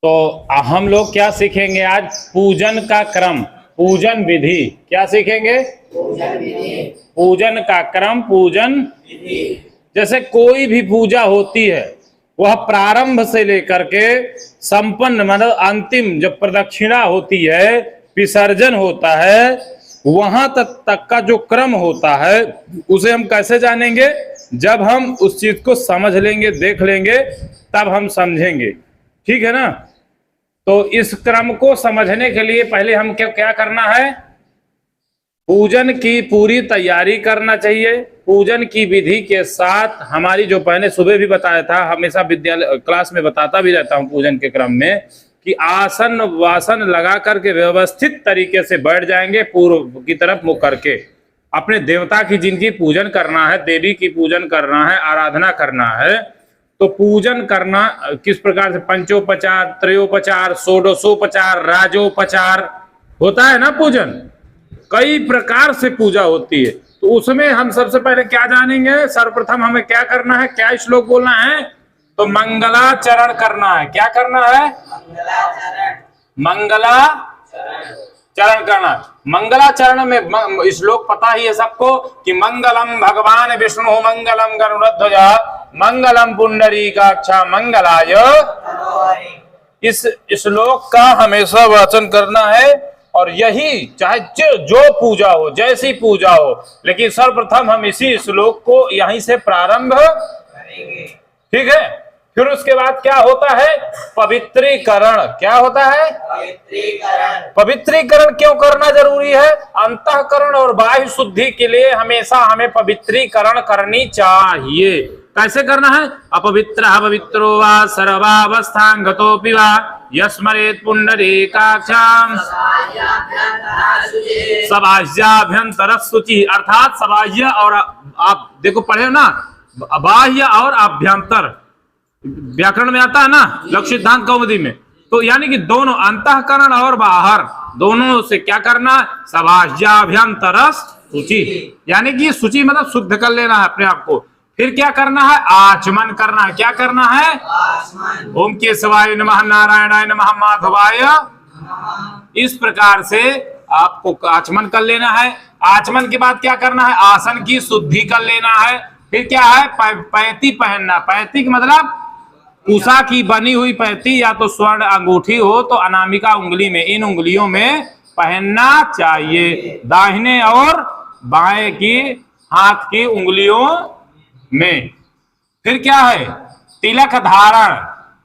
तो हम लोग क्या सीखेंगे आज? पूजन का क्रम, पूजन विधि। क्या सीखेंगे? पूजन विधि। पूजन का क्रम, पूजन विधि। जैसे कोई भी पूजा होती है वह प्रारंभ से लेकर के संपन्न मतलब अंतिम जब प्रदक्षिणा होती है, विसर्जन होता है, वहां तक का जो क्रम होता है उसे हम कैसे जानेंगे? जब हम उस चीज को समझ लेंगे, देख लेंगे, तब हम समझेंगे। ठीक है ना? तो इस क्रम को समझने के लिए पहले हम क्या करना है? पूजन की पूरी तैयारी करना चाहिए। पूजन की विधि के साथ हमारी जो मैंने सुबह भी बताया था, हमेशा विद्यालय क्लास में बताता भी रहता हूं पूजन के क्रम में, कि आसन वासन लगा करके व्यवस्थित तरीके से बैठ जाएंगे पूर्व की तरफ मुख करके। अपने देवता की जिनकी पूजन करना है, देवी की पूजन करना है, आराधना करना है, तो पूजन करना किस प्रकार से? पंचोपचार, त्रयोपचार, षोडशोपचार, राजोपचार होता है ना। पूजन कई प्रकार से पूजा होती है, तो उसमें हम सबसे पहले क्या जानेंगे? सर्वप्रथम हमें क्या करना है? क्या श्लोक बोलना है? तो मंगलाचरण करना है। क्या करना है? मंगलाचरण करना। मंगलाचरण में श्लोक पता ही है सबको कि मंगलम भगवान विष्णु, मंगलम गरुड़ध्वज, मंगलम पुंडरीकाक्षा, मंगलाय। इस श्लोक का हमेशा वाचन करना है, और यही चाहे जो पूजा हो, जैसी पूजा हो, लेकिन सर्वप्रथम हम इसी श्लोक को यहीं से प्रारंभ करेंगे। ठीक है? फिर उसके बाद क्या होता है? पवित्रीकरण। क्या होता है? पवित्रीकरण। पवित्रीकरण क्यों करना जरूरी है? अंतःकरण और बाह्य शुद्धि के लिए हमेशा हमें पवित्रीकरण करनी चाहिए। कैसे करना है? अपवित्रः पवित्रो वा सर्वावस्थां गतोऽपि वा यस्मरेत् पुंडरीकाक्षां सबाह्याभ्यंतर शुचि। अर्थात सबाह्य और आप देखो पढ़े ना, बाह्य और आभ्यंतर व्याकरण में आता है ना, लक्ष्य सिद्धांत कौमुदी में। तो यानी कि दोनों अंतःकरण और बाहर दोनों से क्या करना? सबाह्याभ्यंतर शुचि, यानी कि शुचि मतलब शुद्ध कर लेना है अपने आप को। फिर क्या करना है? आचमन करना है। क्या करना है? आचमन। ओम केशवाय नमः, नारायणाय नमः, माधवाय। इस प्रकार से आपको आचमन कर लेना है। आचमन के बाद क्या करना है? आसन की शुद्धि कर लेना है। फिर क्या है? पैती पहनना। पैती मतलब उषा की बनी हुई पैती, या तो स्वर्ण अंगूठी हो तो अनामिका उंगली में, इन उंगलियों में पहनना चाहिए, दाहिने और बाएं की हाथ की उंगलियों में। फिर क्या है? तिलक धारण।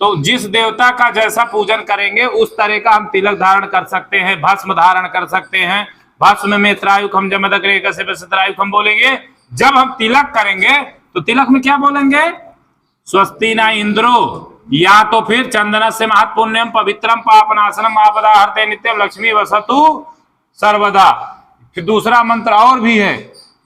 तो जिस देवता का जैसा पूजन करेंगे उस तरह का हम तिलक धारण कर सकते हैं, भस्म धारण कर सकते हैं। भस्म में त्रायुखम जमदग्रेकम बोलेंगे। जब हम तिलक करेंगे तो तिलक में क्या बोलेंगे? स्वस्ति न इंद्रो, या तो फिर चंदन से महत्पुण्यम पवित्रम पापनाशनम आपदा हरते नित्यम लक्ष्मी वसतु सर्वदा। फिर दूसरा मंत्र और भी है,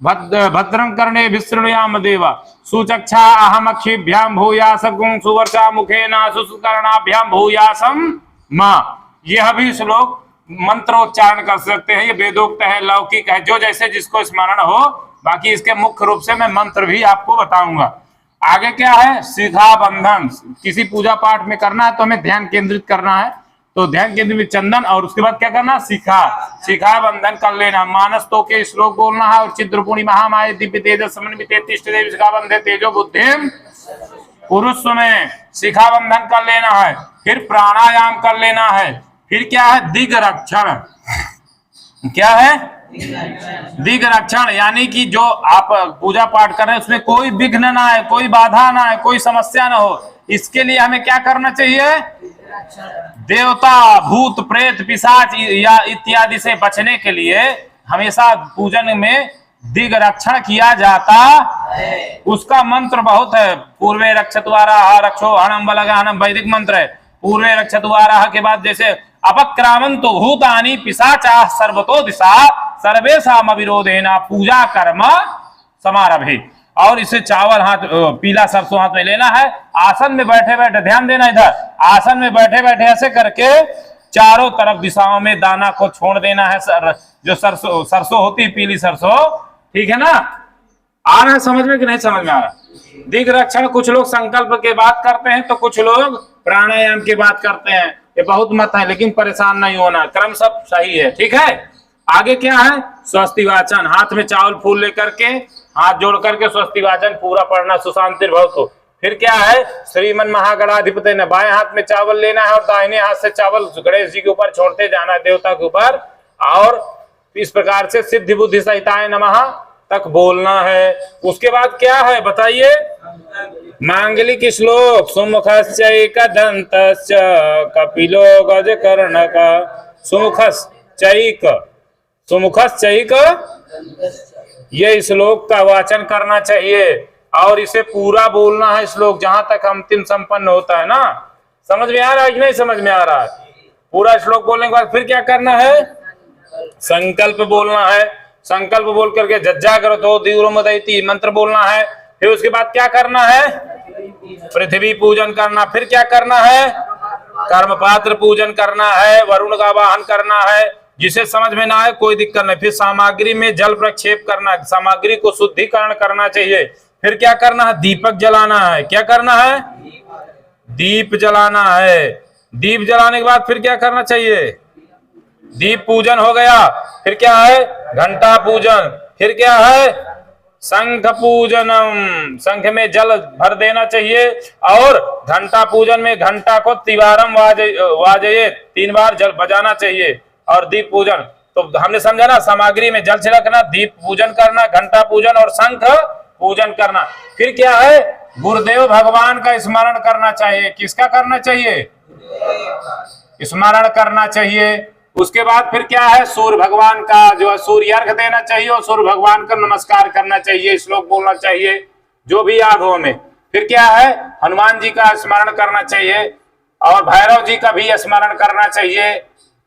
भद्रं कर्णे विस्तृणुयाम देवा सुचक्षा अहमक्षिभ्याम भूयास गुं सुवर्षा मुखेन सुकर्णाभ्याम भूयासम मां। यह भी श्लोक मंत्रोच्चारण कर सकते हैं। ये वेदोक्त है, लौकिक है, जो जैसे जिसको स्मरण हो। बाकी इसके मुख्य रूप से मैं मंत्र भी आपको बताऊंगा। आगे क्या है? शिखा बंधन। किसी पूजा पाठ में करना है तो हमें ध्यान केंद्रित करना है, तो ध्यान केंद्रित में चंदन, और उसके बाद क्या करना? शिखा बंधन कर लेना। मानस तो के श्लोक बोलना है, और चित्रपूर्णी महामाय दिव्य तेज समन्वित तिष्ठ देव शिखा बंधे तेजो बुद्धिम पुरुष में शिखा बंधन कर लेना है। फिर प्राणायाम कर लेना है। फिर क्या है? दिग्रक्षण। क्या है? दिग्रक्षण, यानी कि जो आप पूजा पाठ कर रहे हैं उसमें कोई विघ्न ना आए, कोई बाधा ना आए, कोई समस्या ना हो, इसके लिए हमें क्या करना चाहिए? देवता, भूत, प्रेत, पिशाच या इत्यादि से बचने के लिए हमेशा पूजन में दिग्रक्षण किया जाता है। उसका मंत्र बहुत है। पूर्वे रक्षत्वाराः रक्षो हणम बलगानम, वैदिक मंत्र है। पूर्वे रक्षत्वाराः के बाद जैसे अपक्रामंतो भूतानि पिशाचाः सर्वतो दिशा सर्वेषाम अविरोधेन पूजा कर्म समारभे। और इसे चावल हाथ, पीला सरसों हाथ में लेना है। आसन में बैठे बैठे, ध्यान देना इधर, आसन में बैठे बैठे ऐसे करके चारों तरफ दिशाओं में दाना को छोड़ देना है। जो सरसों होती है, पीली सरसों, ठीक है ना? आ रहा है समझ में कि नहीं समझ में आ रहा? दिग रक्षण कुछ लोग संकल्प के बात करते हैं तो कुछ लोग प्राणायाम की बात करते हैं। ये बहुत मत है, लेकिन परेशान नहीं होना, क्रम सब सही है, ठीक है। आगे क्या है, स्वस्ति वाचन, हाथ में चावल फूल लेकर के हाथ जोड़ करके स्वस्ति वाचन पूरा पढ़ना, सुशांतिर्भवतु। फिर क्या है, श्रीमन महागणाधिपति ने बाएं हाथ में चावल लेना है और दाहिने हाथ से चावल गणेश जी के ऊपर छोड़ते जाना है, देवता के ऊपर, और इस प्रकार से सिद्धि बुद्धि सहिताय नमः तक बोलना है। उसके बाद क्या है बताइए, मांगलिक श्लोक, सुमुखश्चैक दंतश्च कपिलो गजकर्णक, सुमुखश्चैक ये श्लोक का वाचन करना चाहिए और इसे पूरा बोलना है श्लोक जहां तक अंतिम संपन्न होता है ना। समझ में आ रहा है कि नहीं समझ में आ रहा है? पूरा श्लोक बोलने के बाद फिर क्या करना है, संकल्प बोलना है। संकल्प बोल करके जज्जाग्रतो दीर्घोमदयति मंत्र बोलना है। फिर उसके बाद क्या करना है, पृथ्वी पूजन करना। फिर क्या करना है, कर्मपात्र पूजन करना है, वरुण का वाहन करना है। जिसे समझ में ना आए कोई दिक्कत नहीं। फिर सामग्री में जल प्रक्षेप करना, सामग्री को शुद्धिकरण करना चाहिए। फिर क्या करना है, दीपक जलाना है। क्या करना है, दीप जलाना है। दीप जलाने के बाद फिर क्या करना चाहिए, दीप पूजन हो गया। फिर क्या है, घंटा पूजन। फिर क्या है, शंख पूजनम, शंख में जल भर देना चाहिए। और घंटा पूजन में घंटा को तिवारम वाजये 3 बार जल बजाना चाहिए। और दीप पूजन तो हमने समझा ना, सामग्री में जल छिड़कना, दीप पूजन करना, घंटा पूजन और शंख पूजन करना। फिर क्या है, गुरुदेव भगवान का स्मरण करना चाहिए। किसका करना चाहिए, स्मरण करना चाहिए। उसके बाद फिर क्या है, सूर्य भगवान का जो है सूर्य अर्घ देना चाहिए और सूर्य भगवान का नमस्कार करना चाहिए, श्लोक बोलना चाहिए, जो भी याद हो हमें। फिर क्या है, हनुमान जी का स्मरण करना चाहिए और भैरव जी का भी स्मरण करना चाहिए,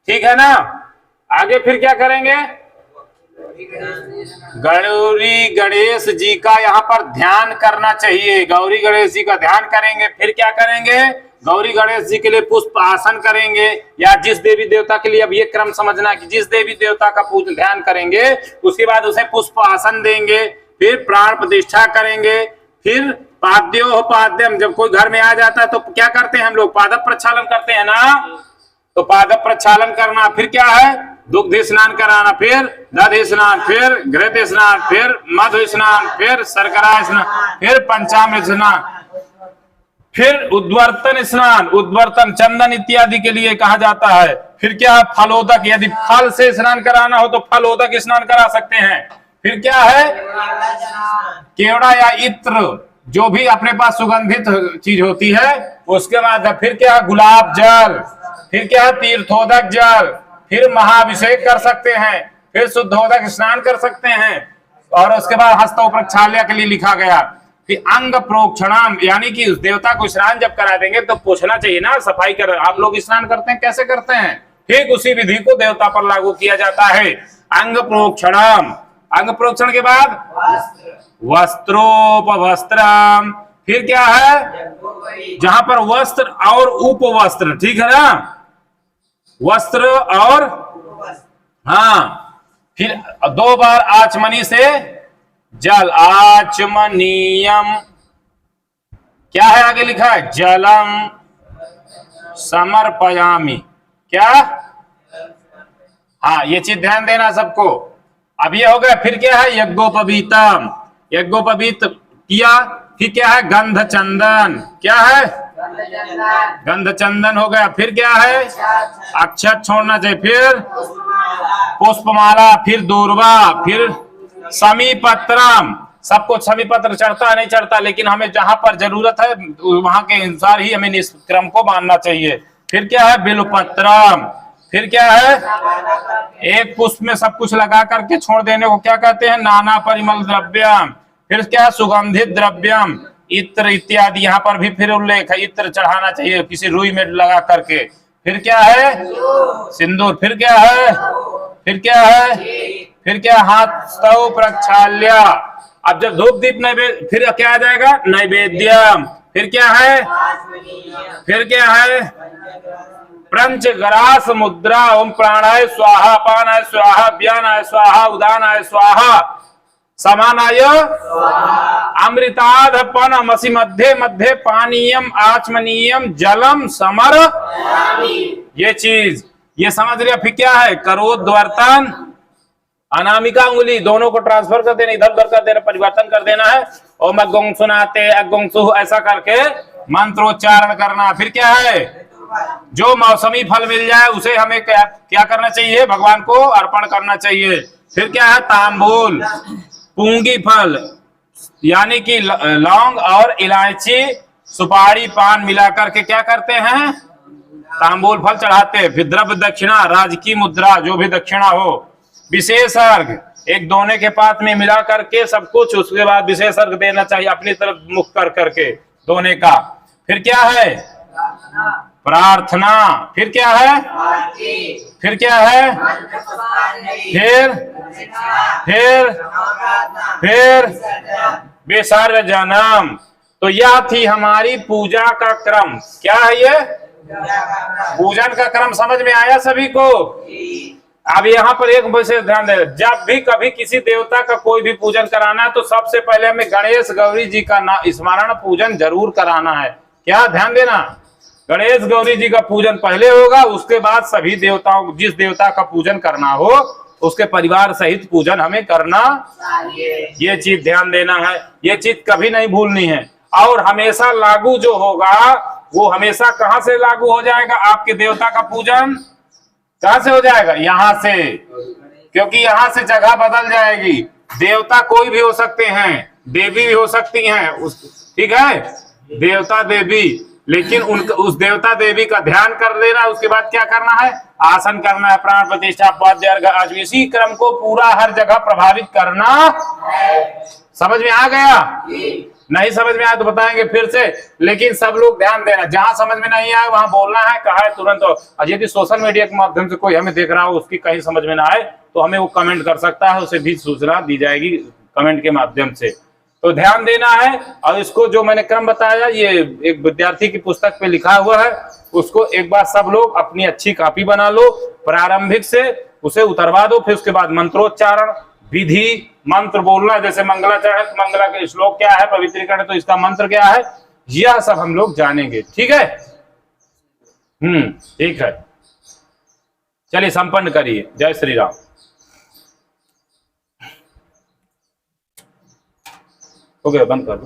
ठीक है ना। आगे फिर क्या करेंगे, गौरी गणेश जी का यहाँ पर ध्यान करना चाहिए। गौरी गणेश जी का ध्यान करेंगे। फिर क्या करेंगे, गौरी गणेश जी के लिए पुष्प आसन करेंगे। या जिस देवी देवता के लिए, अब ये क्रम समझना कि जिस देवी देवता का पूजन ध्यान करेंगे उसके बाद उसे पुष्प आसन देंगे। फिर प्राण प्रतिष्ठा करेंगे। फिर पाद्यो पाद्यम, जब कोई घर में आ जाता है तो क्या करते हैं हम लोग, पाद प्रक्षालन करते हैं ना, तो पाद प्रक्षालन करना। फिर क्या है, दुग्ध स्नान कराना, फिर दधि स्नान, फिर घृत स्नान, फिर मधु स्नान, फिर शर्करा स्नान, फिर पंचामृत स्नान, फिर उद्वर्तन स्नान, उद्वर्तन चंदन इत्यादि के लिए कहा जाता है। फिर क्या है, फलोदक, यदि फल से स्नान कराना हो तो फलोदक स्नान करा सकते हैं। फिर क्या है, केवड़ा या इत्र, जो भी अपने पास सुगंधित चीज होती है। उसके बाद फिर क्या है, गुलाब जल। फिर क्या है, तीर्थोदक जल। फिर महाभिषेक कर सकते हैं। फिर शुद्धोदक स्नान कर सकते हैं। और उसके बाद हस्तो प्रक्षाल्य के लिए लिखा गया। फिर अंग प्रोक्षणाम, यानी कि उस देवता को स्नान जब करा देंगे तो पूछना चाहिए ना, सफाई कर, आप लोग स्नान करते हैं कैसे करते हैं, ठीक उसी विधि को देवता पर लागू किया जाता है। अंग प्रोक्षणाम, अंग प्रोक्षण के बाद वस्त्रोपवस्त्रम। फिर क्या है, जहां पर वस्त्र और उपवस्त्र, ठीक है ना, वस्त्र और, हाँ, फिर 2 बार आचमनी से जल, आचमनीयम। क्या है आगे लिखा है, जलम समर्पयामि। क्या, हाँ, ये चीज ध्यान देना सबको। अब ये हो गया। फिर क्या है, यज्ञोपवीतम, यज्ञोपवीत किया। फिर क्या है, गंध चंदन। क्या है, गंध चंदन हो गया। फिर क्या है, अक्षत छोड़ना चाहिए। फिर पुष्पमाला, फिर दूर्वा, फिर समीपत्रम। सबको समीपत्र चढ़ता नहीं चढ़ता, लेकिन हमें जहां पर जरूरत है वहां के अनुसार ही हमें इस क्रम को मानना चाहिए। फिर क्या है, बिल्वपत्रम। फिर क्या है, एक पुष्प में सब कुछ लगा करके छोड़ देने को क्या कहते हैं, नाना परिमल द्रव्यम। फिर क्या है, सुगंधित द्रव्यम, इत्र इत्यादि। यहाँ पर भी फिर उल्लेख है, इत्र चढ़ाना चाहिए किसी रुई में लगा करके। फिर क्या है, सिंदूर। फिर क्या है, फिर क्या है, फिर क्या, हस्तो प्रक्षाल्य। अब जब धूप दीप नैवेद्य, फिर क्या आ जाएगा, नैवेद्यम। फिर क्या है, फिर क्या है, पंचग्रास मुद्रा। ओम प्राणाय स्वाहा, अपानाय स्वाहा, व्यानाय स्वाहा, उदानाय स्वाहा। समानाय अमृतादपनमसि मध्ये मध्ये पानीयम आचमनीयम जलम समर। ये चीज ये समझ लिया। फिर क्या है, करोद्वर्तन अनामिका उंगली दोनों को ट्रांसफर कर देना, इधर उधर कर देना, परिवर्तन कर देना है। ओम अगोंग सुनाते अगोंग सुह ऐसा करके मंत्रोच्चारण करना। फिर क्या है, जो मौसमी फल मिल जाए उसे हमें क्या करना चाहिए, भगवान को अर्पण करना चाहिए। फिर क्या है, तांबूल पूंगी फल यानी कि लौंग और इलायची सुपारी पान मिलाकर के क्या करते हैं, तांबूल फल चढ़ाते हैं। फिर द्रव्य दक्षिणा राजकीय मुद्रा जो भी दक्षिणा हो, विशेष अर्घ एक दोने के पात में मिला करके सब कुछ, उसके बाद विशेष अर्घ देना चाहिए अपनी तरफ मुख कर करके दोने का। फिर क्या है, प्रार्थना। फिर क्या है, फिर क्या है, फिर विसर्जनम। तो यह थी हमारी पूजा का क्रम। क्या है ये, पूजन का क्रम समझ में आया सभी को। अब यहाँ पर एक विशेष ध्यान दे, जब भी कभी किसी देवता का कोई भी पूजन कराना है तो सबसे पहले हमें गणेश गौरी जी का स्मरण पूजन जरूर कराना है। क्या ध्यान देना, गणेश गौरी जी का पूजन पहले होगा, उसके बाद सभी देवताओं, जिस देवता का पूजन करना हो उसके परिवार सहित पूजन हमें करना। ये चीज ध्यान देना है, ये चीज कभी नहीं भूलनी है। और हमेशा लागू जो होगा वो हमेशा कहां से लागू हो जाएगा, आपके देवता का पूजन कहां से हो जाएगा, यहां से। क्योंकि यहां से जगह बदल जाएगी। देवता कोई भी हो सकते हैं, देवी भी हो सकती हैं, ठीक है, देवता देवी, लेकिन उस देवता देवी का ध्यान कर लेना। उसके बाद क्या करना है, आसन करना है, प्राण प्रतिष्ठा पाद्य अर्घ आज इसी क्रम को पूरा हर जगह प्रभावित करना। समझ में आ गया, नहीं समझ में आया तो बताएंगे फिर से, लेकिन सब लोग ध्यान देना, जहां समझ में नहीं आए वहां बोलना है, कहा है तुरंत। और यदि सोशल मीडिया के माध्यम से कोई हमें देख रहा हो, उसकी कहीं समझ में ना आए तो हमें वो कमेंट कर सकता है, उसे भी सूचना दी जाएगी कमेंट के माध्यम से। तो ध्यान देना है। और इसको जो मैंने क्रम बताया ये एक विद्यार्थी की पुस्तक पे लिखा हुआ है, उसको एक बार सब लोग अपनी अच्छी कॉपी बना लो, प्रारंभिक से उसे उतरवा दो। फिर उसके बाद मंत्रोच्चारण विधि, मंत्र बोलना, जैसे मंगलाचरण है तो मंगला का श्लोक क्या है, पवित्रीकरण तो इसका मंत्र क्या है, यह सब हम लोग जानेंगे। ठीक है, ठीक है, चलिए संपन्न करिए। जय श्री राम। हो गया, बंद कर दो।